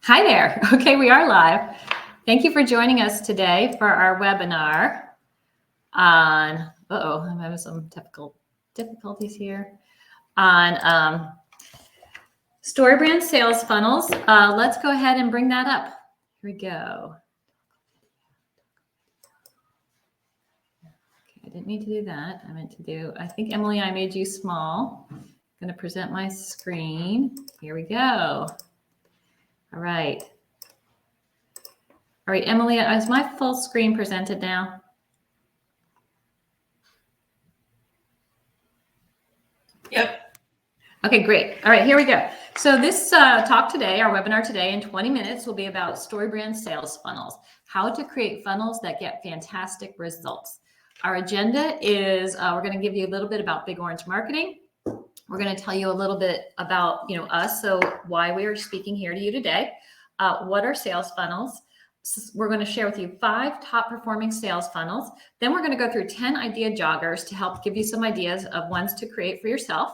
Hi there. Okay, we are live. Thank you for joining us today for our webinar on, I'm having some difficulties here, on StoryBrand Sales Funnels. Let's go ahead and bring that up. Here we go. Okay, I didn't mean to do that. I think, Emily, I made you small. I'm going to present my screen. Here we go. All right. All right, Emily, is my full screen presented now? Yep. Okay, great. All right, here we go. So this talk today, our webinar today in 20 minutes will be about StoryBrand Sales Funnels, how to create funnels that get fantastic results. Our agenda is we're going to give you a little bit about Big Orange Marketing. We're going to tell you a little bit about us, so why we are speaking here to you today. What are sales funnels? We're going to share with you 5 top performing sales funnels. Then we're going to go through 10 idea joggers to help give you some ideas of ones to create for yourself.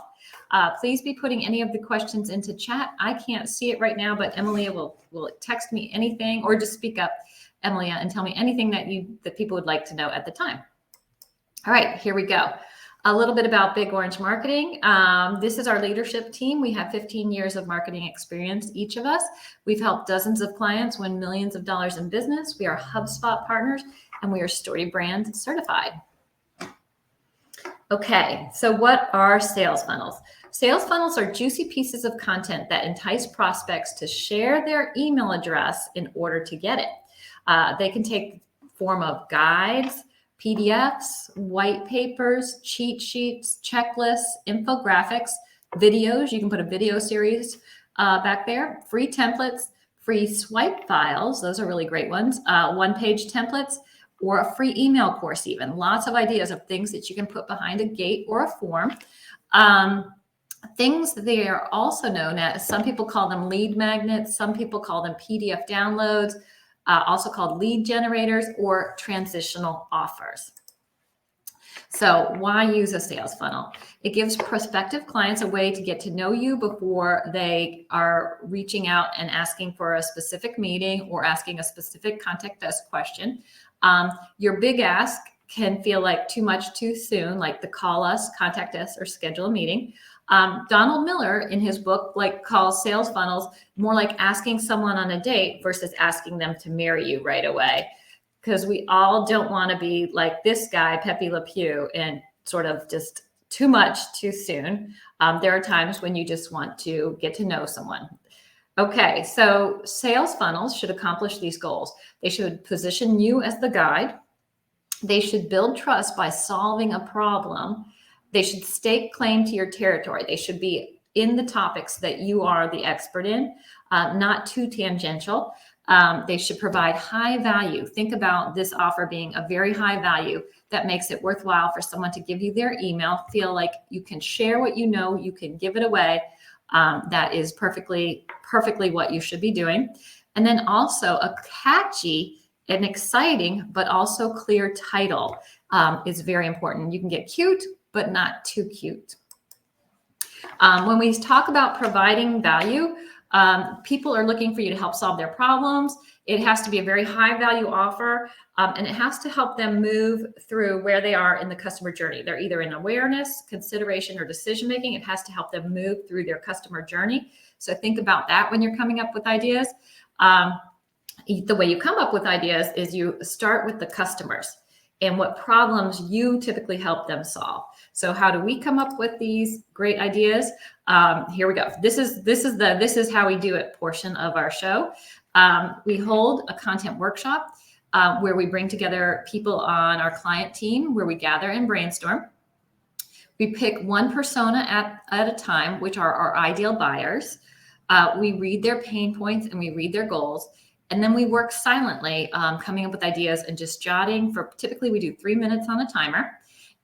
Please be putting any of the questions into chat. I can't see it right now, but Emilia will text me anything, or just speak up, Emilia, and tell me anything that people would like to know at the time. All right, here we go. A little bit about Big Orange Marketing. This is our leadership team. We have 15 years of marketing experience, each of us. We've helped dozens of clients win millions of dollars in business. We are HubSpot partners, and we are StoryBrand certified. Okay, so what are sales funnels? Sales funnels are juicy pieces of content that entice prospects to share their email address in order to get it. They can take form of guides, PDFs, white papers, cheat sheets, checklists, infographics, videos. You can put a video series back there, free templates, free swipe files. Those are really great ones. One-page templates, or a free email course even. Lots of ideas of things that you can put behind a gate or a form. Things they are also known as, some people call them lead magnets, some people call them PDF downloads, also called lead generators or transitional offers. So why use a sales funnel? It gives prospective clients a way to get to know you before they are reaching out and asking for a specific meeting or asking a specific contact us question. Your big ask can feel like too much too soon, like the call us, contact us, or schedule a meeting. Donald Miller in his book calls sales funnels more like asking someone on a date versus asking them to marry you right away. Because we all don't want to be like this guy, Pepe Le Pew, and sort of just too much too soon. There are times when you just want to get to know someone. Okay, so sales funnels should accomplish these goals. They should position you as the guide. They should build trust by solving a problem. They should stake claim to your territory. They should be in the topics that you are the expert in, not too tangential. They should provide high value. Think about this offer being a very high value that makes it worthwhile for someone to give you their email, feel like you can share what you know, you can give it away. That is perfectly what you should be doing. And then also a catchy and exciting, but also clear title is very important. You can get cute, but not too cute. When we talk about providing value, people are looking for you to help solve their problems. It has to be a very high value offer, and it has to help them move through where they are in the customer journey. They're either in awareness, consideration, or decision making. It has to help them move through their customer journey. So think about that when you're coming up with ideas. The way you come up with ideas is you start with the customers and what problems you typically help them solve. So how do we come up with these great ideas? Here we go. This is how we do it portion of our show. We hold a content workshop where we bring together people on our client team, where we gather and brainstorm. We pick one persona at a time, which are our ideal buyers. We read their pain points and we read their goals. And then we work silently, coming up with ideas and just jotting typically we do 3 minutes on a timer.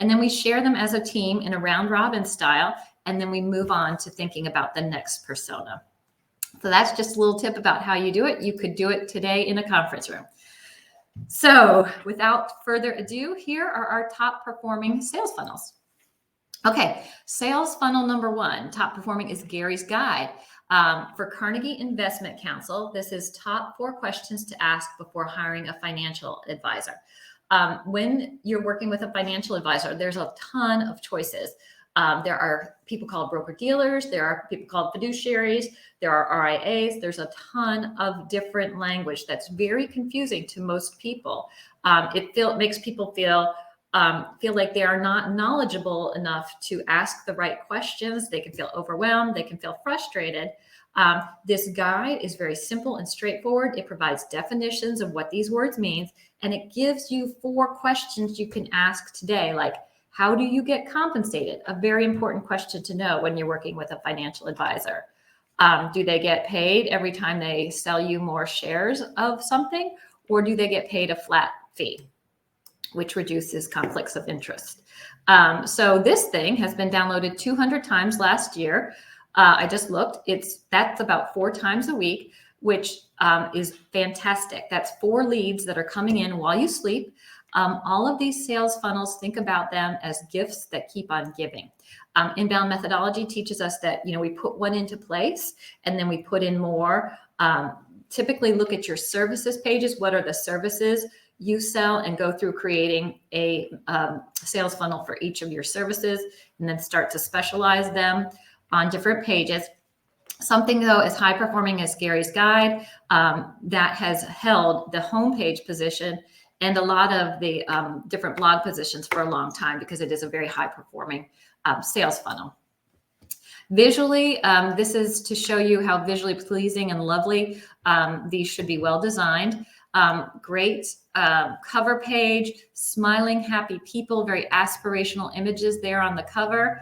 And then we share them as a team in a round robin style. And then we move on to thinking about the next persona. So that's just a little tip about how you do it. You could do it today in a conference room. So without further ado, here are our top performing sales funnels. Okay, sales funnel number 1, top performing, is Gary's Guide. For Carnegie Investment Council, this is top 4 questions to ask before hiring a financial advisor. When you're working with a financial advisor, there's a ton of choices. There are people called broker-dealers. There are people called fiduciaries. There are RIAs. There's a ton of different language that's very confusing to most people. It makes people feel like they are not knowledgeable enough to ask the right questions. They can feel overwhelmed. They can feel frustrated. This guide is very simple and straightforward. It provides definitions of what these words mean, and it gives you 4 questions you can ask today, like, how do you get compensated? A very important question to know when you're working with a financial advisor. Do they get paid every time they sell you more shares of something, or do they get paid a flat fee, which reduces conflicts of interest? So this thing has been downloaded 200 times last year. I just looked. That's about 4 times a week, which is fantastic. That's 4 leads that are coming in while you sleep. All of these sales funnels, think about them as gifts that keep on giving. Inbound methodology teaches us that, we put one into place and then we put in more. Typically look at your services pages. What are the services you sell, and go through creating a sales funnel for each of your services, and then start to specialize them on different pages. Something, though, as high performing as Gary's guide, that has held the homepage position and a lot of the different blog positions for a long time, because it is a very high performing sales funnel. Visually, this is to show you how visually pleasing and lovely these should be well designed. Great cover page, smiling, happy people, very aspirational images there on the cover.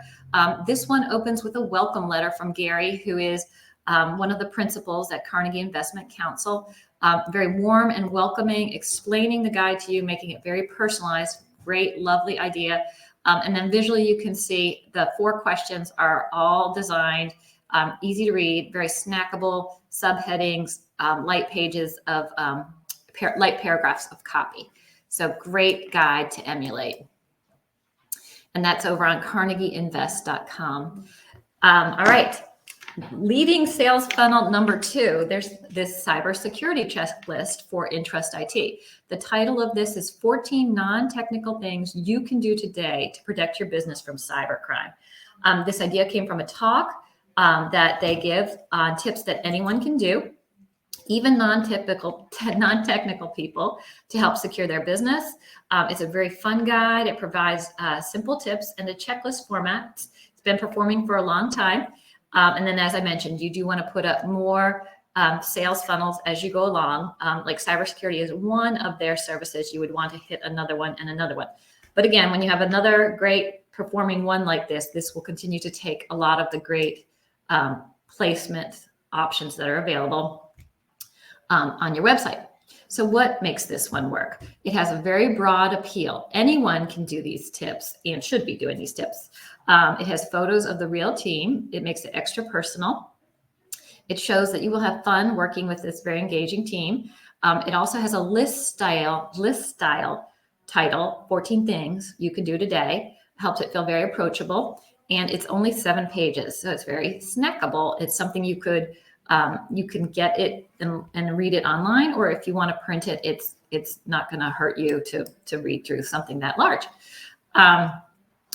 This one opens with a welcome letter from Gary, who is one of the principals at Carnegie Investment Council. Very warm and welcoming, explaining the guide to you, making it very personalized. Great, lovely idea. And then visually, you can see the 4 questions are all designed, easy to read, very snackable subheadings, light pages of light paragraphs of copy. So great guide to emulate. And that's over on carnegieinvest.com. All right. Leading sales funnel number 2, there's this cybersecurity checklist for Interest IT. The title of this is 14 non-technical things you can do today to protect your business from cybercrime. This idea came from a talk that they give on tips that anyone can do, even non-technical people, to help secure their business. It's a very fun guide. It provides simple tips and a checklist format. It's been performing for a long time. And then, as I mentioned, you do want to put up more sales funnels as you go along. Like cybersecurity is one of their services. You would want to hit another one and another one. But again, when you have another great performing one like this will continue to take a lot of the great placement options that are available on your website. So what makes this one work? It has a very broad appeal. Anyone can do these tips and should be doing these tips. It has photos of the real team. It makes it extra personal. It shows that you will have fun working with this very engaging team. It also has a list style title, 14 things you can do today. Helps it feel very approachable. And it's only 7 pages, so it's very snackable. It's something you can get it and read it online, or if you want to print it, it's not going to hurt you to read through something that large.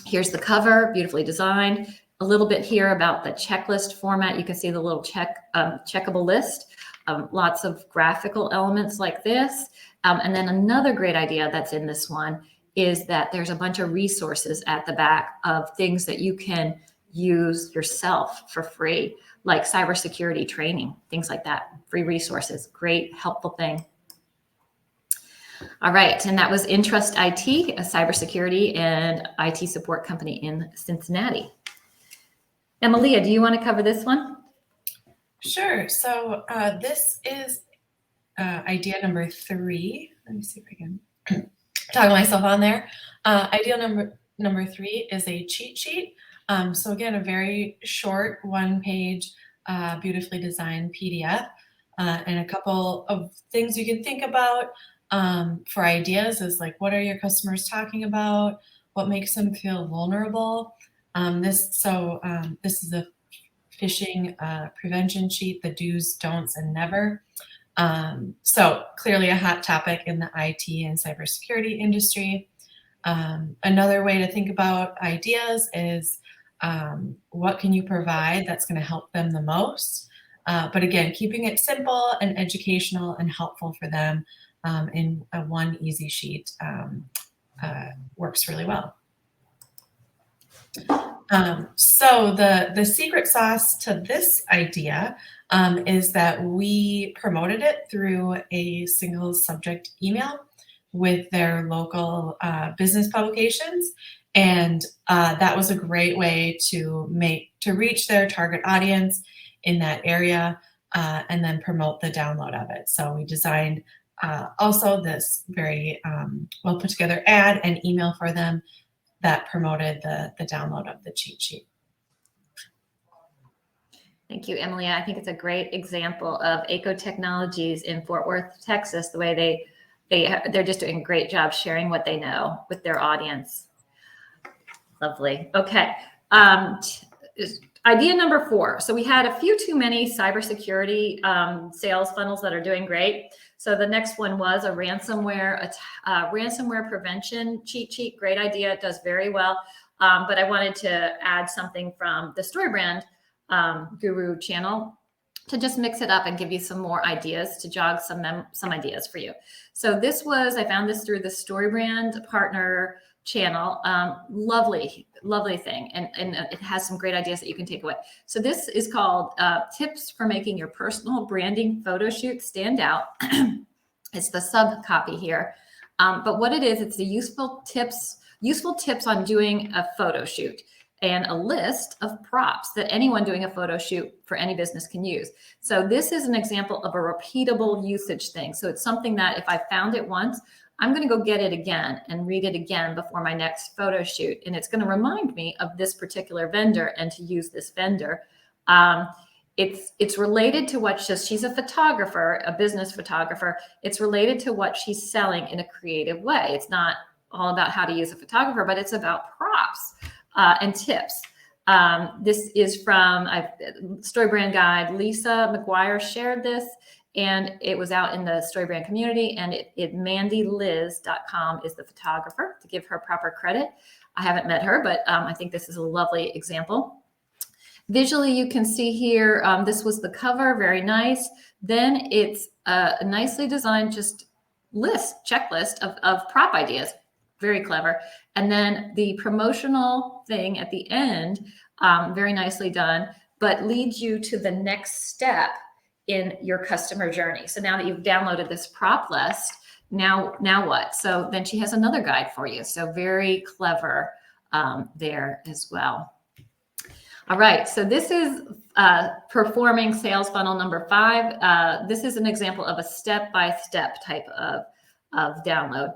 Here's the cover, beautifully designed. A little bit here about the checklist format. You can see the little checkable list. Lots of graphical elements like this. And then another great idea that's in this one is that there's a bunch of resources at the back of things that you can use yourself for free, like cybersecurity training, things like that. Free resources, great, helpful thing. All right, and that was Interest IT, a cybersecurity and IT support company in Cincinnati. Emilia, do you want to cover this one? Sure. So this is idea number 3. Let me see if I can toggle myself on there. Idea number 3 is a cheat sheet. So again, a very short 1-page, beautifully designed PDF, and a couple of things you can think about for ideas is like, what are your customers talking about? What makes them feel vulnerable? This is a phishing prevention sheet, the do's, don'ts, and never. So clearly a hot topic in the IT and cybersecurity industry. Another way to think about ideas is what can you provide that's going to help them the most? But again, keeping it simple and educational and helpful for them in a one easy sheet works really well. So the secret sauce to this idea is that we promoted it through a single subject email with their local business publications. And that was a great way to reach their target audience in that area and then promote the download of it. So we designed also this very well put together ad and email for them that promoted the download of the cheat sheet. Thank you, Emily. I think it's a great example of ACO Technologies in Fort Worth, Texas, the way they're just doing a great job sharing what they know with their audience. Lovely. Okay. Idea number 4. So we had a few too many cybersecurity sales funnels that are doing great. So the next one was a ransomware prevention cheat sheet. Great idea. It does very well. But I wanted to add something from the StoryBrand Guru channel to just mix it up and give you some more ideas, to jog some ideas for you. So I found this through the StoryBrand partner channel. Lovely thing. And it has some great ideas that you can take away. So this is called Tips for Making Your Personal Branding Photo Shoot Stand Out. It's the sub copy here. But what it is, it's the useful tips on doing a photo shoot, and a list of props that anyone doing a photo shoot for any business can use. So this is an example of a repeatable usage thing. So it's something that if I found it once, I'm going to go get it again and read it again before my next photo shoot. And it's going to remind me of this particular vendor and to use this vendor. It's related to what she's a photographer, a business photographer. It's related to what she's selling in a creative way. It's not all about how to use a photographer, but it's about props and tips. This is from StoryBrand guide. Lisa McGuire shared this, and it was out in the StoryBrand community, and MandyLiz.com is the photographer, to give her proper credit. I haven't met her, but I think this is a lovely example. Visually, you can see here, this was the cover, very nice. Then it's a nicely designed checklist of prop ideas, very clever. And then the promotional thing at the end, very nicely done, but leads you to the next step in your customer journey. So now that you've downloaded this prop list, now what? So then she has another guide for you. So very clever there as well. All right, so this is performing sales funnel number 5. This is an example of a step-by-step type of download.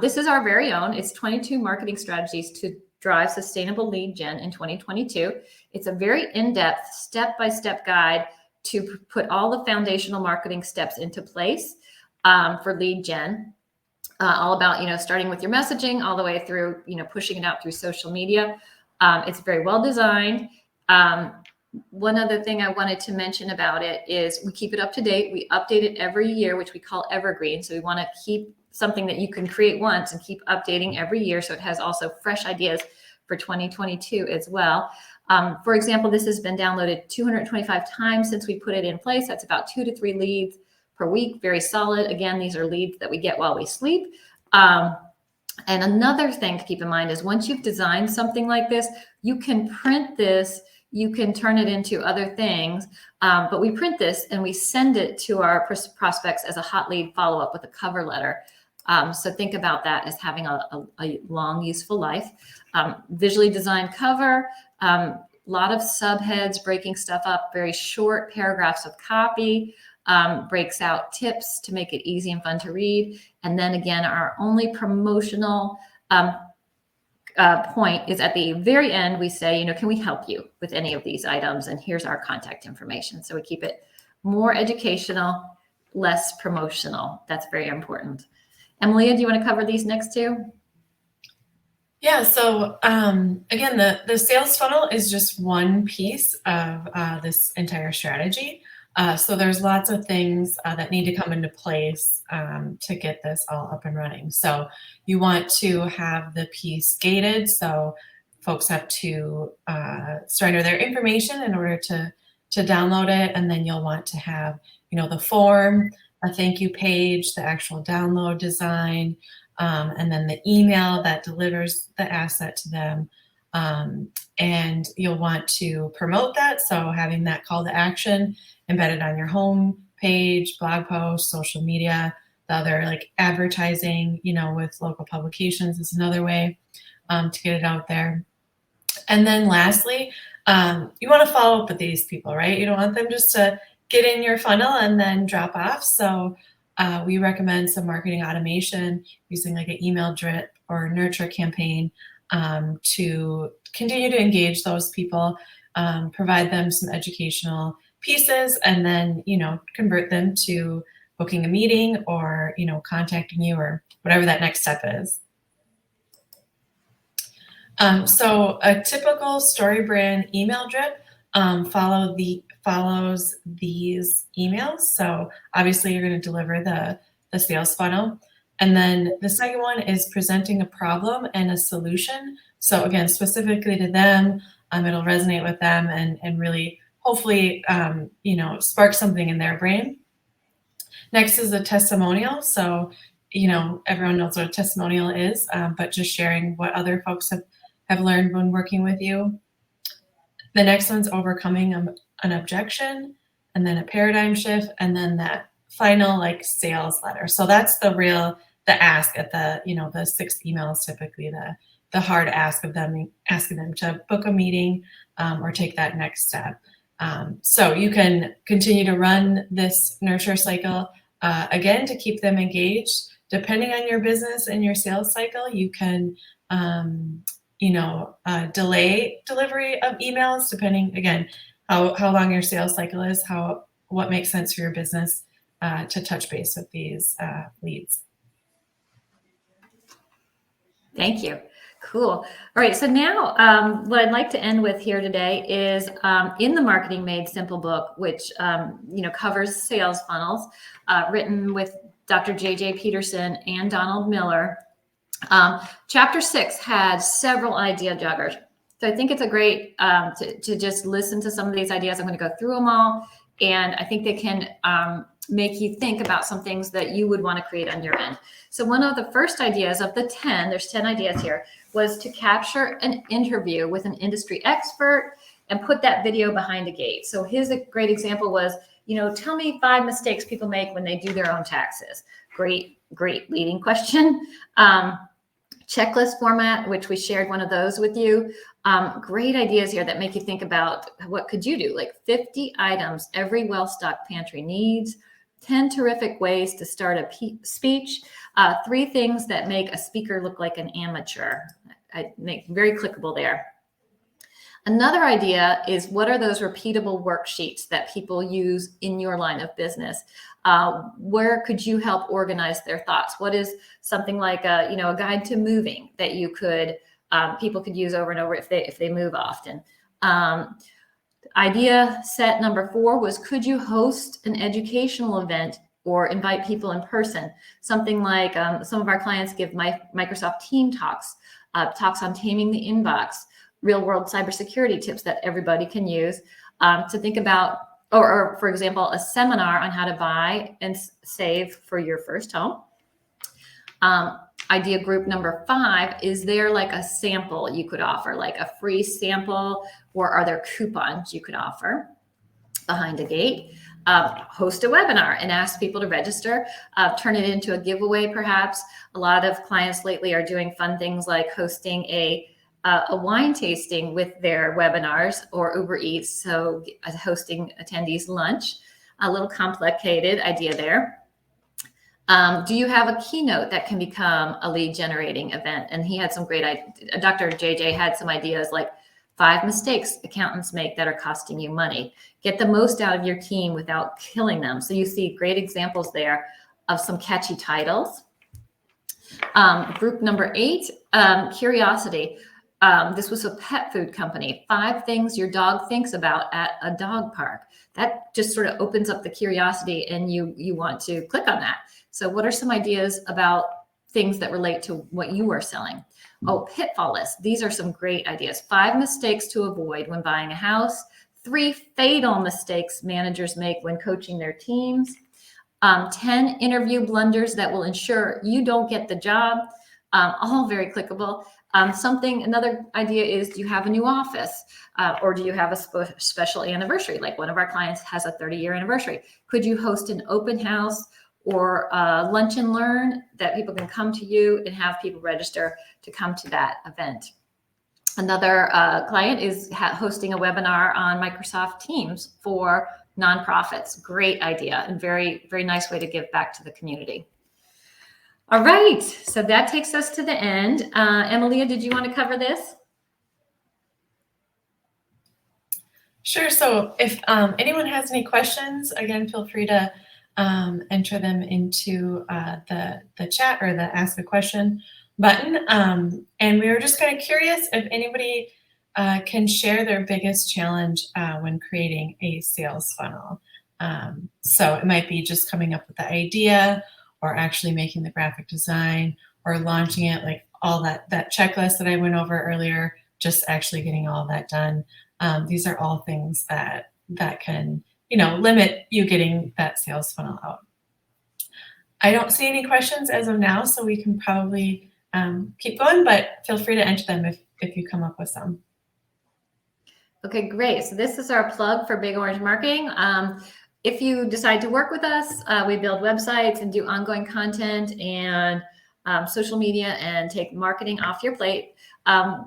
This is our very own. It's 22 marketing strategies to drive sustainable lead gen in 2022. It's a very in-depth, step-by-step guide to put all the foundational marketing steps into place for lead gen. All about, starting with your messaging all the way through, pushing it out through social media. It's very well designed. One other thing I wanted to mention about it is we keep it up to date. We update it every year, which we call evergreen. So we want to keep something that you can create once and keep updating every year. So it has also fresh ideas for 2022 as well. For example, this has been downloaded 225 times since we put it in place. That's about 2 to 3 leads per week. Very solid. Again, these are leads that we get while we sleep. And another thing to keep in mind is once you've designed something like this, you can print this, you can turn it into other things, but we print this and we send it to our prospects as a hot lead follow-up with a cover letter. So think about that as having a long, useful life. Visually designed cover, a lot of subheads, breaking stuff up, very short paragraphs of copy, breaks out tips to make it easy and fun to read. And then again, our only promotional point is at the very end, we say, can we help you with any of these items? And here's our contact information. So we keep it more educational, less promotional. That's very important. Emilia, do you want to cover these next two? Yeah, so again, the sales funnel is just one piece of this entire strategy. So there's lots of things that need to come into place to get this all up and running. So you want to have the piece gated, so folks have to surrender their information in order to download it, and then you'll want to have, the form, a thank you page, the actual download design, and then the email that delivers the asset to them. And you'll want to promote that. So having that call to action embedded on your home page, blog post, social media, the other like advertising, with local publications is another way to get it out there. And then lastly, you want to follow up with these people, right? You don't want them just to get in your funnel and then drop off. So we recommend some marketing automation using like an email drip or nurture campaign to continue to engage those people, provide them some educational pieces, and then, convert them to booking a meeting or, contacting you or whatever that next step is. So a typical StoryBrand email drip follows these emails. So obviously you're going to deliver the sales funnel. And then the second one is presenting a problem and a solution. So again, specifically to them, it'll resonate with them and really hopefully, spark something in their brain. Next is a testimonial. So, everyone knows what a testimonial is, but just sharing what other folks have learned when working with you. The next one's overcoming an objection, and then a paradigm shift, and then that final like sales letter. So that's the ask at the 6 emails, typically the hard ask of them, asking them to book a meeting or take that next step. So you can continue to run this nurture cycle again to keep them engaged. Depending on your business and your sales cycle, you can delay delivery of emails depending, again, how long your sales cycle is, what makes sense for your business to touch base with these leads. Thank you. Cool. All right. So now what I'd like to end with here today is in the Marketing Made Simple book, which, covers sales funnels, written with Dr. J.J. Peterson and Donald Miller. Chapter 6 had several idea joggers. So I think it's a great to just listen to some of these ideas. I'm going to go through them all, and I think they can make you think about some things that you would want to create on your end. So one of the first ideas of the 10, there's 10 ideas here, was to capture an interview with an industry expert and put that video behind a gate. So his great example was, tell me 5 mistakes people make when they do their own taxes. Great leading question. Checklist format, which we shared one of those with you. Great ideas here that make you think about what could you do, like 50 items every well-stocked pantry needs, 10 terrific ways to start a speech, 3 things that make a speaker look like an amateur. I make very clickable there. Another idea is, what are those repeatable worksheets that people use in your line of business? Where could you help organize their thoughts? What is something like a guide to moving that you could people could use over and over if they move often? Idea set number 4 was, could you host an educational event or invite people in person? Something like some of our clients give Microsoft Team talks on taming the inbox, real world cybersecurity tips that everybody can use to think about, or for example, a seminar on how to buy and save for your first home. Idea group number 5, is there like a sample you could offer, like a free sample, or are there coupons you could offer behind a gate? Host a webinar and ask people to register, turn it into a giveaway perhaps. A lot of clients lately are doing fun things like hosting a wine tasting with their webinars, or Uber Eats, so hosting attendees lunch. A little complicated idea there. Do you have a keynote that can become a lead generating event? And he had some great ideas. Dr. JJ had some ideas like 5 mistakes accountants make that are costing you money. Get the most out of your team without killing them. So you see great examples there of some catchy titles. Group number 8 Curiosity. This was a pet food company. 5 things your dog thinks about at a dog park. That just sort of opens up the curiosity, and you want to click on that. So what are some ideas about things that relate to what you are selling? Oh, pitfall list. These are some great ideas. 5 mistakes to avoid when buying a house. 3 fatal mistakes managers make when coaching their teams. 10 interview blunders that will ensure you don't get the job. All very clickable. Another idea is, do you have a new office? Or do you have a special anniversary? Like one of our clients has a 30-year anniversary. Could you host an open house or lunch and learn that people can come to you and have people register to come to that event? Another client is hosting a webinar on Microsoft Teams for nonprofits. Great idea, and very, very nice way to give back to the community. All right, so that takes us to the end. Emilia, did you want to cover this? Sure. So if anyone has any questions, again, feel free to enter them into the chat or the Ask a Question button. And we were just kind of curious if anybody can share their biggest challenge when creating a sales funnel. So it might be just coming up with the idea, or actually making the graphic design, or launching it, like all that checklist that I went over earlier, just actually getting all of that done. These are all things that can, limit you getting that sales funnel out. I don't see any questions as of now, so we can probably keep going, but feel free to enter them if you come up with some. Okay, great. So this is our plug for Big Orange Marketing. If you decide to work with us, we build websites and do ongoing content and social media and take marketing off your plate.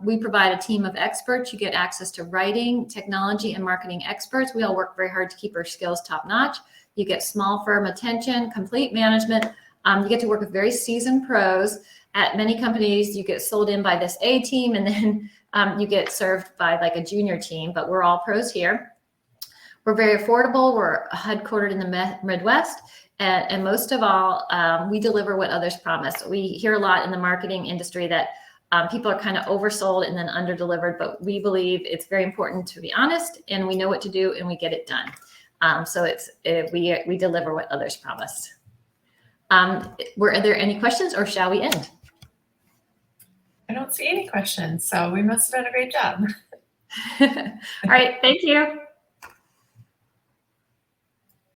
We provide a team of experts. You get access to writing, technology, and marketing experts. We all work very hard to keep our skills top notch. You get small firm attention, complete management. You get to work with very seasoned pros. At many companies, you get sold in by this A team, and then you get served by like a junior team, but we're all pros here. We're very affordable. We're headquartered in the Midwest. And most of all, we deliver what others promise. We hear a lot in the marketing industry that people are kind of oversold and then underdelivered, but we believe it's very important to be honest, and we know what to do, and we get it done. So we deliver what others promise. Were there any questions, or shall we end? I don't see any questions, so we must have done a great job. All right, thank you.